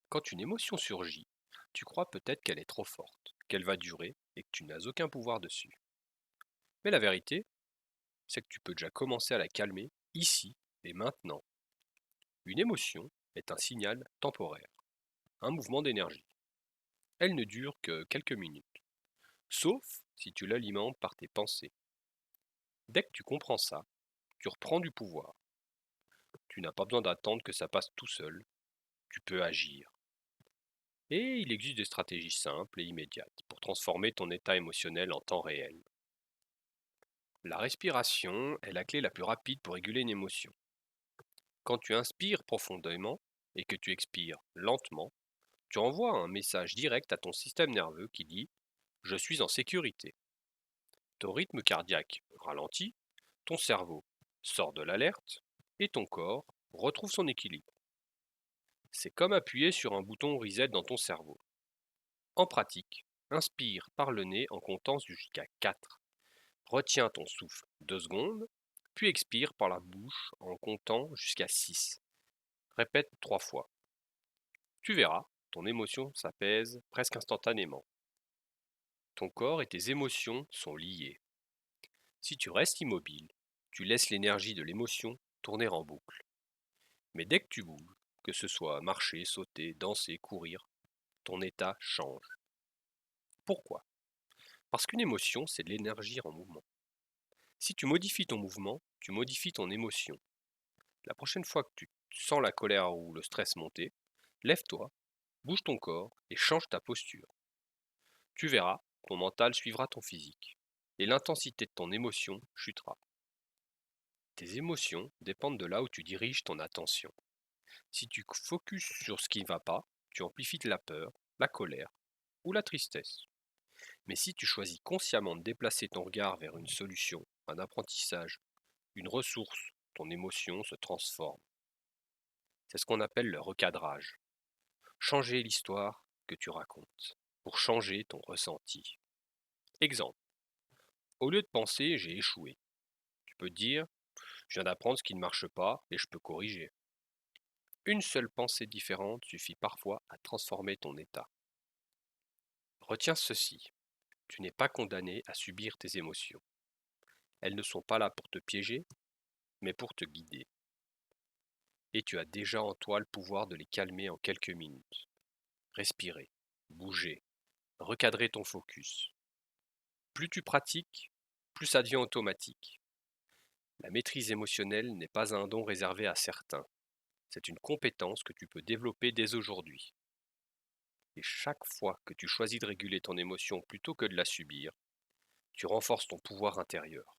Quand une émotion surgit, tu crois peut-être qu'elle est trop forte, qu'elle va durer et que tu n'as aucun pouvoir dessus. Mais la vérité, c'est que tu peux déjà commencer à la calmer ici et maintenant. Une émotion est un signal temporaire, un mouvement d'énergie. Elle ne dure que quelques minutes, sauf si tu l'alimentes par tes pensées. Dès que tu comprends ça, tu reprends du pouvoir. Tu n'as pas besoin d'attendre que ça passe tout seul, tu peux agir. Et il existe des stratégies simples et immédiates pour transformer ton état émotionnel en temps réel. La respiration est la clé la plus rapide pour réguler une émotion. Quand tu inspires profondément et que tu expires lentement, tu envoies un message direct à ton système nerveux qui dit ⁇ Je suis en sécurité ⁇ Ton rythme cardiaque ralentit, ton cerveau sort de l'alerte et ton corps retrouve son équilibre. C'est comme appuyer sur un bouton reset dans ton cerveau. En pratique, inspire par le nez en comptant jusqu'à 4. Retiens ton souffle 2 secondes, puis expire par la bouche en comptant jusqu'à 6. Répète 3 fois. Tu verras, ton émotion s'apaise presque instantanément. Ton corps et tes émotions sont liés. Si tu restes immobile, tu laisses l'énergie de l'émotion tourner en boucle. Mais dès que tu bouges, que ce soit marcher, sauter, danser, courir, ton état change. Pourquoi? Parce qu'une émotion, c'est de l'énergie en mouvement. Si tu modifies ton mouvement, tu modifies ton émotion. La prochaine fois que tu sens la colère ou le stress monter, lève-toi, bouge ton corps et change ta posture. Tu verras, ton mental suivra ton physique. Et l'intensité de ton émotion chutera. Tes émotions dépendent de là où tu diriges ton attention. Si tu focuses sur ce qui ne va pas, tu amplifies la peur, la colère ou la tristesse. Mais si tu choisis consciemment de déplacer ton regard vers une solution, un apprentissage, une ressource, ton émotion se transforme. C'est ce qu'on appelle le recadrage. Changer l'histoire que tu racontes pour changer ton ressenti. Exemple. Au lieu de penser j'ai échoué, tu peux te dire je viens d'apprendre ce qui ne marche pas et je peux corriger. Une seule pensée différente suffit parfois à transformer ton état. Retiens ceci, tu n'es pas condamné à subir tes émotions. Elles ne sont pas là pour te piéger, mais pour te guider. Et tu as déjà en toi le pouvoir de les calmer en quelques minutes. Respirer, bouger, recadrer ton focus. Plus tu pratiques, plus ça devient automatique. La maîtrise émotionnelle n'est pas un don réservé à certains. C'est une compétence que tu peux développer dès aujourd'hui. Et chaque fois que tu choisis de réguler ton émotion plutôt que de la subir, tu renforces ton pouvoir intérieur.